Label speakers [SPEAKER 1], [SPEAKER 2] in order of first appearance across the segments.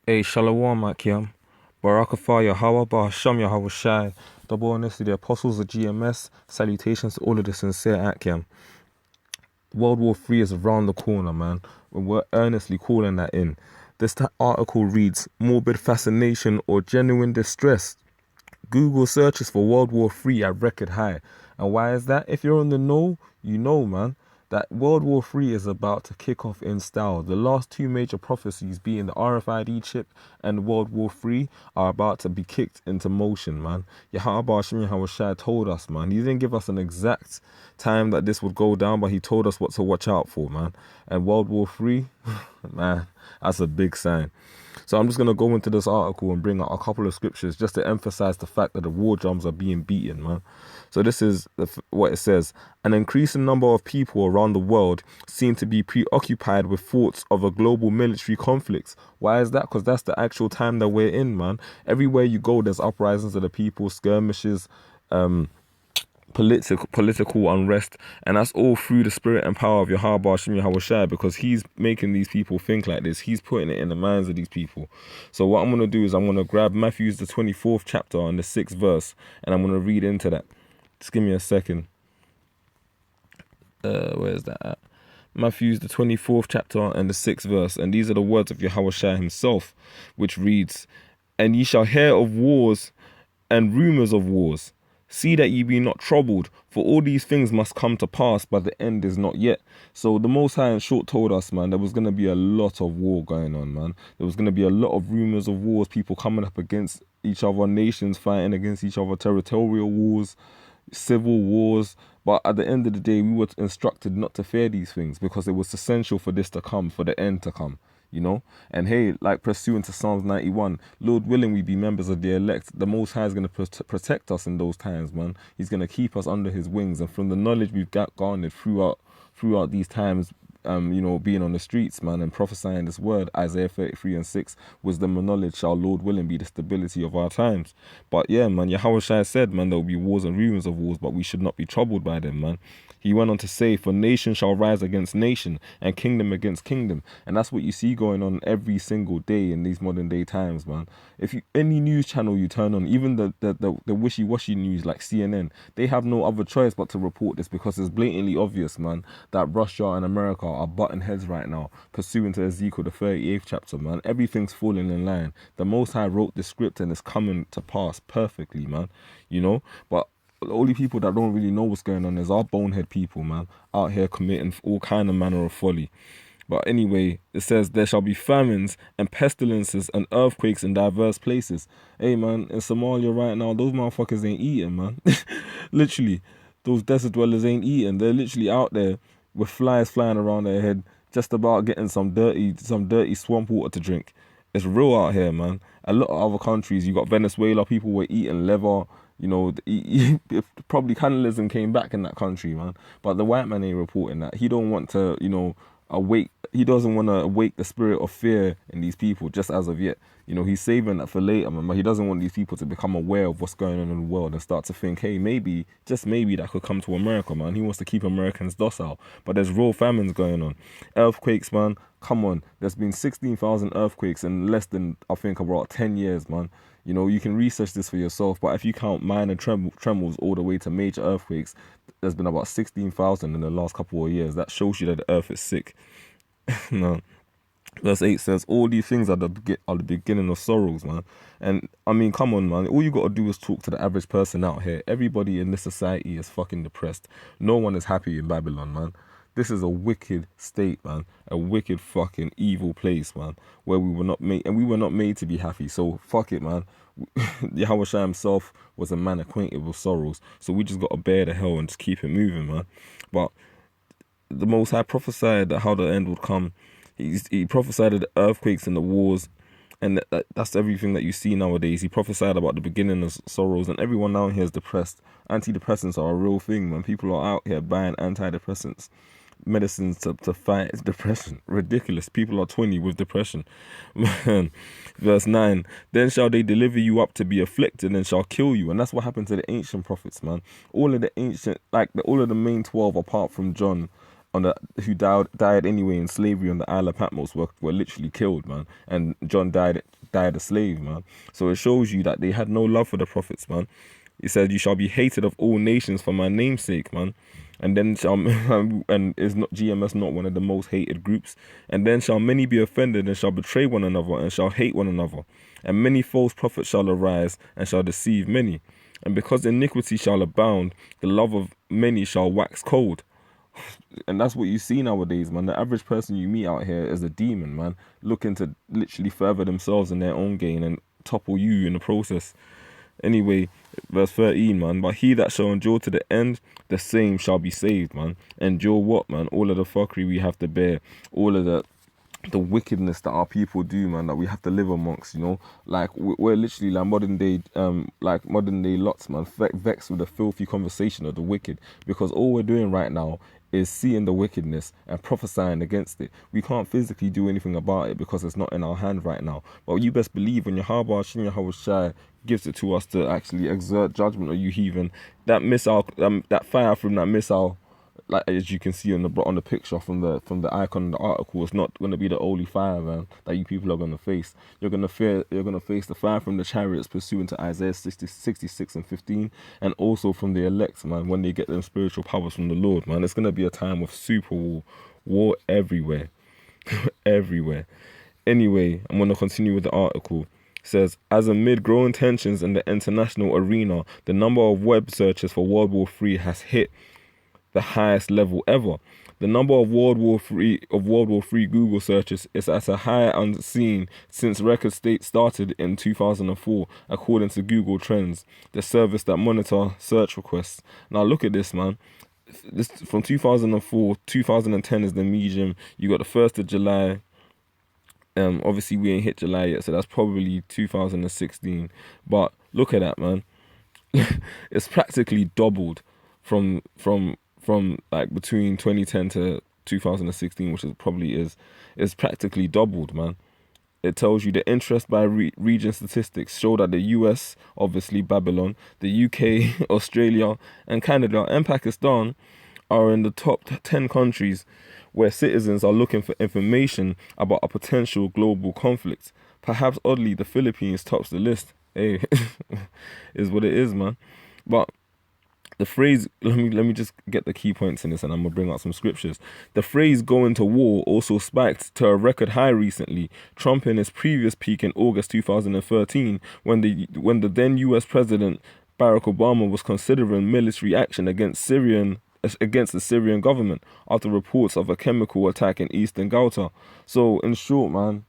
[SPEAKER 1] Hey, Shalom, Akim. Barakafah, Yahweh, Bahasham, Yahweh Shai. Double honest to the apostles of GMS. Salutations to all of the sincere Akim. World War III is around the corner, man. We're earnestly calling that in. This article reads, Morbid fascination or genuine distress. Google searches for World War III at record high. And why is that? If you're on the know, you know, man, that World War III is about to kick off in style. The last two major prophecies, being the RFID chip and World War III, are about to be kicked into motion, man. Yahweh Shai told us, man. He didn't give us an exact time that this would go down, but he told us what to watch out for, man. And World War III, man, that's a big sign. So I'm just going to go into this article and bring out a couple of scriptures just to emphasize the fact that the war drums are being beaten, man. So this is what it says. An increasing number of people around the world seem to be preoccupied with thoughts of a global military conflict. Why is that? Because that's the actual time that we're in, man. Everywhere you go, there's uprisings of the people, skirmishes, political unrest, and that's all through the spirit and power of Yahweh Hashem Yahweh Shai, because he's making these people think like this. He's putting it in the minds of these people. So what I'm going to do is I'm going to grab Matthew's the 24th chapter and the 6th verse, and I'm going to read into that. Just give me a second. Where's that at? Matthew's the 24th chapter and the 6th verse, and these are the words of Yahweh Shai himself, which reads, And ye shall hear of wars and rumours of wars. See that ye be not troubled, for all these things must come to pass, but the end is not yet. So the Most High in short told us, man, there was going to be a lot of war going on, man. There was going to be a lot of rumours of wars, people coming up against each other, nations fighting against each other, territorial wars, civil wars. But at the end of the day, we were instructed not to fear these things because it was essential for this to come, for the end to come. You know, and hey, like pursuant to Psalms 91, Lord willing, we be members of the elect. The Most High is going to protect us in those times, man. He's going to keep us under his wings, and from the knowledge we've garnered throughout these times, you know, being on the streets, man, and prophesying this word, Isaiah 33:6, wisdom and knowledge shall, Lord willing, be the stability of our times. But yeah, man, Yahweh Shai said, man, there will be wars and rumors of wars, but we should not be troubled by them, man. He went on to say, for nation shall rise against nation and kingdom against kingdom. And that's what you see going on every single day in these modern day times, man. If you any news channel you turn on, even the wishy-washy news like CNN, they have no other choice but to report this because it's blatantly obvious, man, that Russia and America are butting heads right now, pursuing to Ezekiel the 38th chapter, man. Everything's falling in line. The Most High wrote the script and it's coming to pass perfectly, man. You know, but the only people that don't really know what's going on is our bonehead people, man, out here committing all kind of manner of folly. But anyway, it says, there shall be famines and pestilences and earthquakes in diverse places. Hey, man, in Somalia right now, those motherfuckers ain't eating, man. Literally, those desert dwellers ain't eating. They're literally out there with flies flying around their head, just about getting some dirty swamp water to drink. It's real out here, man. A lot of other countries, you got Venezuela, people were eating leather. You know, probably cannibalism came back in that country, man. But the white man ain't reporting that. He don't want to, you know, he doesn't want to awake the spirit of fear in these people just as of yet. You know, he's saving that for later, man. But he doesn't want these people to become aware of what's going on in the world and start to think, hey, maybe, just maybe that could come to America, man. He wants to keep Americans docile. But there's real famines going on. Earthquakes, man. Come on. There's been 16,000 earthquakes in less than, I think, about 10 years, man. You know, you can research this for yourself, but if you count minor tremors all the way to major earthquakes, there's been about 16,000 in the last couple of years. That shows you that the earth is sick. No. Verse 8 says, all these things are the beginning of sorrows, man. And, I mean, come on, man. All you got to do is talk to the average person out here. Everybody in this society is fucking depressed. No one is happy in Babylon, man. This is a wicked state, man. A wicked fucking evil place, man. Where we were not made, and we were not made to be happy. So fuck it, man. Yahweh Shai himself was a man acquainted with sorrows. So we just got to bear the hell and just keep it moving, man. But the Most High prophesied that how the end would come. He prophesied of the earthquakes and the wars. And that's everything that you see nowadays. He prophesied about the beginning of sorrows, and everyone now here is depressed. Antidepressants are a real thing, man. People are out here buying antidepressants, medicines to fight depression. Ridiculous. People are 20 with depression. Man. Verse 9, then shall they deliver you up to be afflicted and shall kill you. And that's what happened to the ancient prophets, man. All of the ancient, all of the main 12 apart from John, who died anyway in slavery on the Isle of Patmos were literally killed, man. And John died a slave, man. So it shows you that they had no love for the prophets, man. He said, "You shall be hated of all nations for my name's sake," man. And then and is not GMS not one of the most hated groups? And then shall many be offended and shall betray one another and shall hate one another. And many false prophets shall arise and shall deceive many. And because iniquity shall abound, the love of many shall wax cold. And that's what you see nowadays, man. The average person you meet out here is a demon, man, looking to literally further themselves in their own gain and topple you in the process. Anyway, verse 13, man. But he that shall endure to the end, the same shall be saved, man. Endure what, man? All of the fuckery we have to bear, all of the wickedness that our people do, man, that we have to live amongst, you know. Like, we're literally like modern day lots, man, vexed with the filthy conversation of the wicked, because all we're doing right now is seeing the wickedness and prophesying against it. We can't physically do anything about it because it's not in our hand right now. But you best believe when Yahweh Shai gives it to us to actually exert judgment on you heathen, that missile, that fire from that missile, like as you can see on the picture from the icon in the article, it's not going to be the only fire, man, that you people are going to face. You're going to face the fire from the chariots pursuant to Isaiah 66 and 15, and also from the elect, man, when they get them spiritual powers from the Lord, man. It's going to be a time of super war everywhere. Everywhere. Anyway, I'm going to continue with the article. It says, as amid growing tensions in the international arena, the number of web searches for World War III has hit the highest level ever. The number of World War III Google searches is at a high unseen since record state started in 2004, according to Google Trends, the service that monitor search requests. Now look at this, man. This from 2004, 2010 is the medium. You got the 1st of July. Obviously we ain't hit July yet, so that's probably 2016. But look at that, man. It's practically doubled from like between 2010 to 2016, which it probably is practically doubled, man. It tells you the interest by region statistics show that the US, obviously Babylon, the UK, Australia, and Canada and Pakistan are in the top 10 countries where citizens are looking for information about a potential global conflict. Perhaps oddly, the Philippines tops the list. Hey, is what it is, man. But the phrase, let me just get the key points in this, and I'm gonna bring out some scriptures. The phrase "going to war" also spiked to a record high recently, trumping its previous peak in August 2013, when the then U.S. President Barack Obama was considering military action against the Syrian government after reports of a chemical attack in eastern Ghouta. So, in short, man,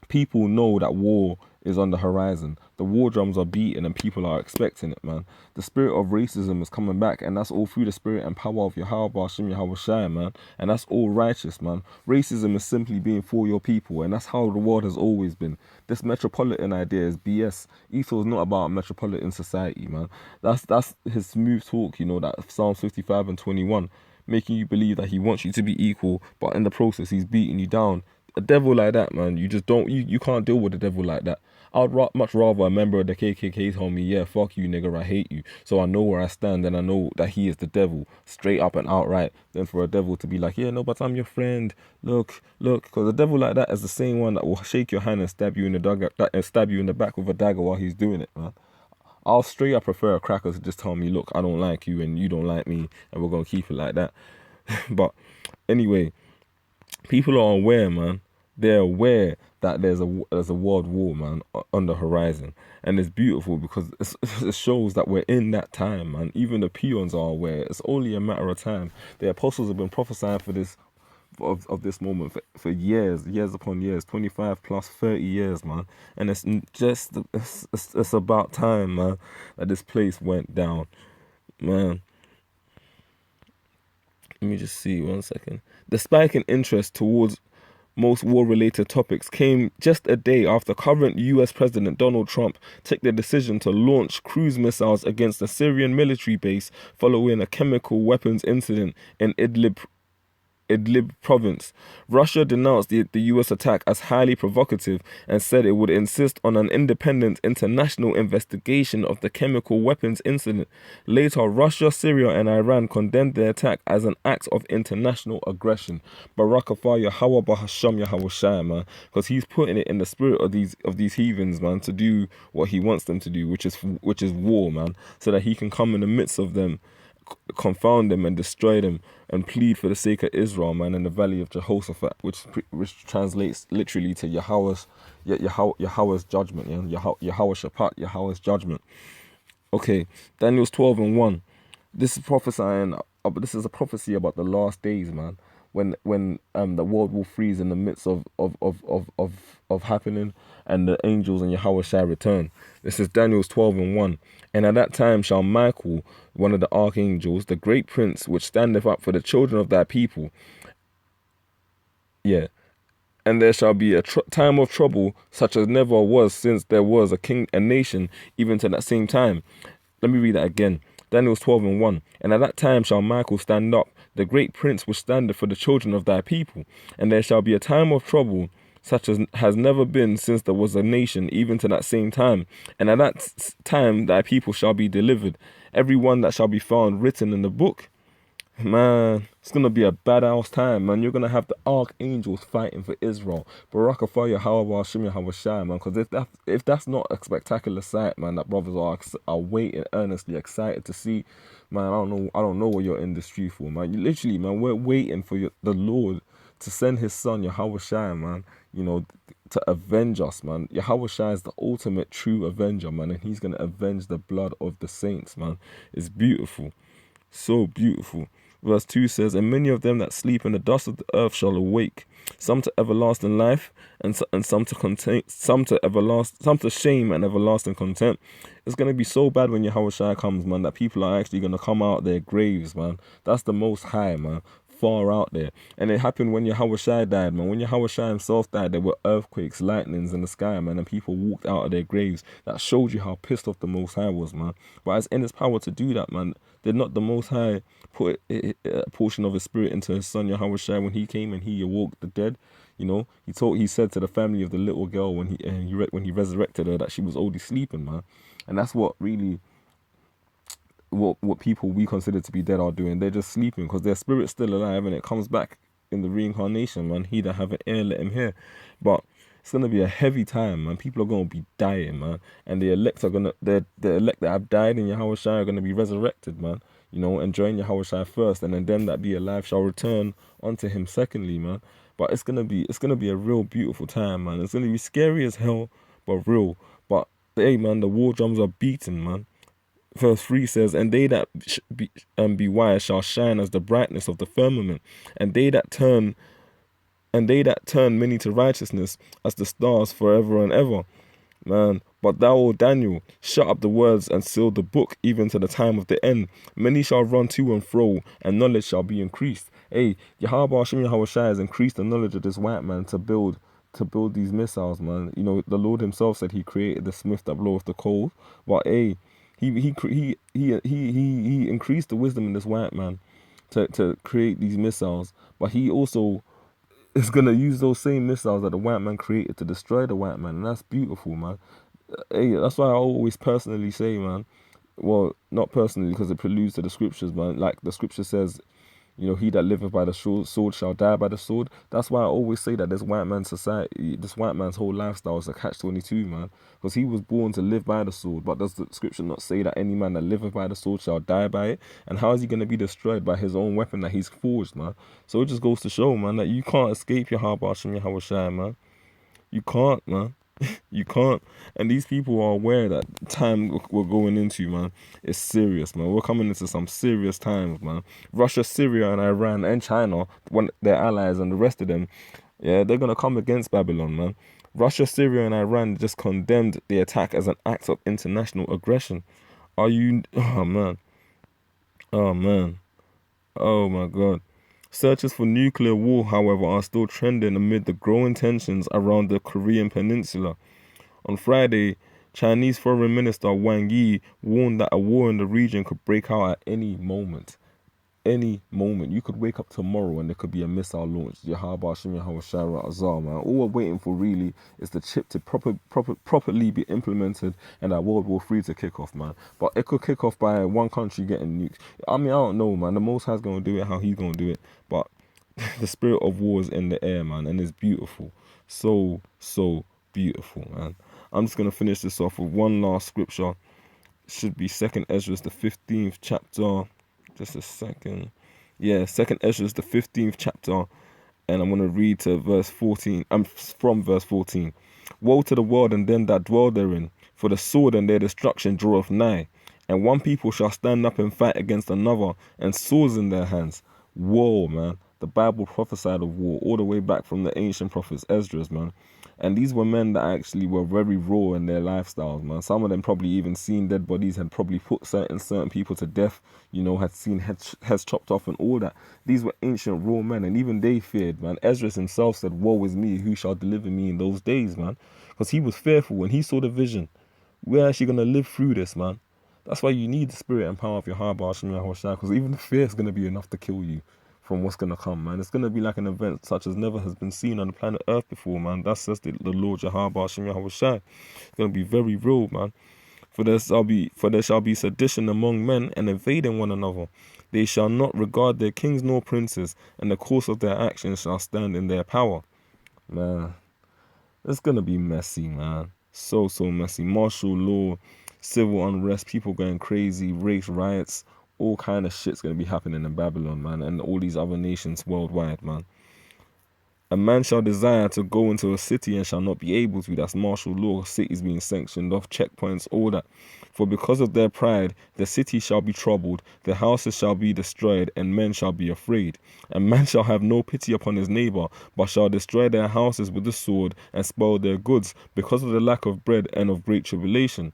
[SPEAKER 1] people know that war is on the horizon. The war drums are beating and people are expecting it, man. The spirit of racism is coming back, and that's all through the spirit and power of Yahweh Shai, man. And that's all righteous, man. Racism is simply being for your people, and that's how the world has always been. This metropolitan idea is BS. Esau is not about a metropolitan society, man. That's his smooth talk, you know, that Psalms 55 and 21, making you believe that he wants you to be equal, but in the process he's beating you down. A devil like that, man, you just don't, you can't deal with a devil like that. I'd much rather a member of the KKK tell me, yeah, fuck you, nigger, I hate you, so I know where I stand and I know that he is the devil, straight up and outright, than for a devil to be like, yeah, no, but I'm your friend, look, because a devil like that is the same one that will shake your hand and stab you in the back with a dagger while he's doing it, man. I'll straight up prefer a cracker to just tell me, look, I don't like you and you don't like me, and we're going to keep it like that. But anyway, people are aware, man. They're aware that there's a world war, man, on the horizon. And it's beautiful because it shows that we're in that time, man. Even the peons are aware. It's only a matter of time. The apostles have been prophesying for this, of this moment for years upon years, 25 plus 30 years, man. And it's just, it's about time, man, that this place went down, man. Let me just see 1 second. The spike in interest towards most war-related topics came just a day after current US President Donald Trump took the decision to launch cruise missiles against a Syrian military base following a chemical weapons incident in Idlib Idlib province. Russia denounced the US attack as highly provocative and said it would insist on an independent international investigation of the chemical weapons incident. Later, Russia, Syria and Iran condemned the attack as an act of international aggression. Barakafar Yahweh Bahasham Yahweh Shai, man, because he's putting it in the spirit of these heathens, man, to do what he wants them to do, which is war, man, so that he can come in the midst of them, confound them and destroy them, and plead for the sake of Israel, man, in the valley of Jehoshaphat, which translates literally to Yahweh's judgment, Yahweh Shaphat, Yahweh's judgment. Okay, Daniel's 12:1. This is prophesying. This is a prophecy about the last days, man. When the world will freeze in the midst of happening, and the angels and Yahweh shall return. This is Daniel's 12:1. And at that time shall Michael, one of the archangels, the great prince, which standeth up for the children of thy people. Yeah. And there shall be a time of trouble, such as never was since there was a nation, even to that same time. Let me read that again. Daniel's 12:1. And at that time shall Michael stand up, the great prince which standeth for the children of thy people. And there shall be a time of trouble, such as has never been since there was a nation, even to that same time. And at that time thy people shall be delivered, every one that shall be found written in the book. Man, it's going to be a badass time, man. You're going to have the archangels fighting for Israel. Barakafar Yahweh Hashem Yahweh Shai, man. Because if that's not a spectacular sight, man, that brothers are waiting earnestly, excited to see, man, I don't know what you're in this tree for, man. Literally, man, we're waiting for the Lord to send his son, Yahweh Shai, man, you know, to avenge us, man. Yahweh Shai is the ultimate true avenger, man. And he's going to avenge the blood of the saints, man. It's beautiful. So beautiful. Verse 2 says, and many of them that sleep in the dust of the earth shall awake, some to everlasting life, and some to shame and everlasting contempt. It's going to be so bad when Yahweh Shai comes, man, that people are actually going to come out of their graves, man. That's the Most High, man. Far out there. And it happened when Yahweh Shai died, man. When Yahweh Shai himself died, there were earthquakes, lightnings in the sky, man, and people walked out of their graves. That showed you how pissed off the Most High was, man. But it's in his power to do that, man. Did not the Most High put a portion of his spirit into his son Yahweh Shai when he came and he awoke the dead? You know, he said to the family of the little girl when he resurrected her that she was only sleeping, man. And that's what really what people we consider to be dead are doing. They're just sleeping because their spirit's still alive and it comes back in the reincarnation, man. He that have an ear, let him hear. But it's gonna be a heavy time, man. People are gonna be dying, man, and the elect that have died in Yahweh Shai are gonna be resurrected, man. You know, and join Yahweh Shai first, and then them that be alive shall return unto him secondly, man. But it's gonna be a real beautiful time, man. It's gonna be scary as hell, but real. But hey, man, the war drums are beating, man. Verse 3 says, and they that be wise shall shine as the brightness of the firmament, and they that turn many to righteousness as the stars forever and ever. Man, but thou, O Daniel, shut up the words and seal the book even to the time of the end. Many shall run to and fro, and knowledge shall be increased. Hey, Yahweh Hashem Yahweh Shai has increased the knowledge of this white man to build these missiles, man. You know, the Lord himself said he created the smith that bloweth the coals, but hey, he increased the wisdom in this white man to create these missiles, but he also is gonna use those same missiles that the white man created to destroy the white man, and that's beautiful, man. Hey, that's why I always personally say, man. Well, not personally because it preludes to the scriptures, man. Like the scripture says, you know, he that liveth by the sword shall die by the sword. That's why I always say that this white man's society, this white man's whole lifestyle is a catch-22, man. Because he was born to live by the sword. But does the scripture not say that any man that liveth by the sword shall die by it? And how is he going to be destroyed by his own weapon that he's forged, man? So it just goes to show, man, that you can't escape your Yahweh Hashem Yahweh Shai, man. You can't, man. You can't. And these people are aware that the time we're going into, man, is serious, man. We're coming into some serious times, man. Russia, Syria, and Iran, and China, their allies, and the rest of them, yeah, they're going to come against Babylon, man. Russia, Syria, and Iran just condemned the attack as an act of international aggression. Oh, man. Oh, man. Oh, my God. Searches for nuclear war, however, are still trending amid the growing tensions around the Korean peninsula. On Friday, Chinese Foreign Minister Wang Yi warned that a war in the region could break out at any moment. any moment. You could wake up tomorrow and there could be a missile launched. Yahaba Shimmy Hawashara Azar, man. All we're waiting for really is the chip to properly be implemented and that World War III to kick off, man. But it could kick off by one country getting nuked. I mean, I don't know, man. The Most High's gonna do it how he's gonna do it. But the spirit of war is in the air, man, and it's beautiful. So beautiful, man. I'm just gonna finish this off with one last scripture. Should be 2nd Ezra, the 15th chapter. Just a second. Yeah, 2nd Ezra, the 15th chapter. And I'm going to read to verse 14. I'm from verse 14. Woe to the world and them that dwell therein, for the sword and their destruction draweth nigh. And one people shall stand up and fight against another, and swords in their hands. Woe, man. The Bible prophesied of war all the way back from the ancient prophets Esdras, man. And these were men that actually were very raw in their lifestyles, man. Some of them probably even seen dead bodies, had probably put certain people to death, you know, had seen heads chopped off and all that. These were ancient raw men, and even they feared, man. Esdras himself said, woe is me, who shall deliver me in those days, man? Because he was fearful when he saw the vision. We're actually going to live through this, man. That's why you need the spirit and power of your heart, because even the fear is going to be enough to kill you from what's going to come, man. It's going to be like an event such as never has been seen on the planet Earth before, man. That says the Lord Yahweh Hashem Yahweh Shai. It's going to be very real, man. For there shall be sedition among men, and invading one another. They shall not regard their kings nor princes, and the course of their actions shall stand in their power. Man, it's going to be messy, man. So messy. Martial law, civil unrest, people going crazy, race riots, all kind of shit's going to be happening in Babylon, man, and all these other nations worldwide, man. A man shall desire to go into a city and shall not be able to. That's martial law, cities being sanctioned off, checkpoints, all that. For because of their pride, the city shall be troubled, the houses shall be destroyed, and men shall be afraid. And man shall have no pity upon his neighbor, but shall destroy their houses with the sword, and spoil their goods, because of the lack of bread and of great tribulation.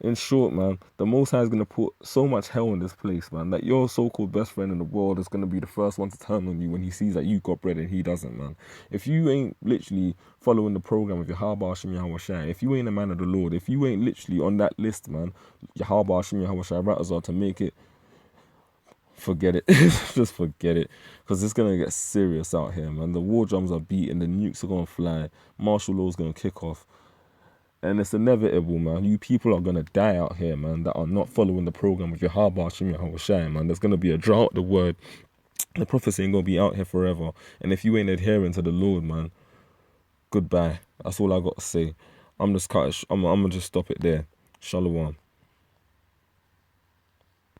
[SPEAKER 1] In short, man, the Most High is going to put so much hell in this place, man, that your so-called best friend in the world is going to be the first one to turn on you when he sees that you got bread and he doesn't, man. If you ain't literally following the program of Yahweh Hashem Yahweh Shai, if you ain't a man of the Lord, if you ain't literally on that list, man, Yahweh Hashem Yahweh Shai Ratazar to make it, forget it. Just forget it. Because it's going to get serious out here, man. The war drums are beating, the nukes are going to fly, martial law is going to kick off. And it's inevitable, man. You people are going to die out here, man, that are not following the program of Yahweh Hashem Yahweh Shai, man. There's going to be a drought of the word. The prophecy ain't going to be out here forever. And if you ain't adhering to the Lord, man, goodbye. That's all I got to say. I'm going to just stop it there. Shalom.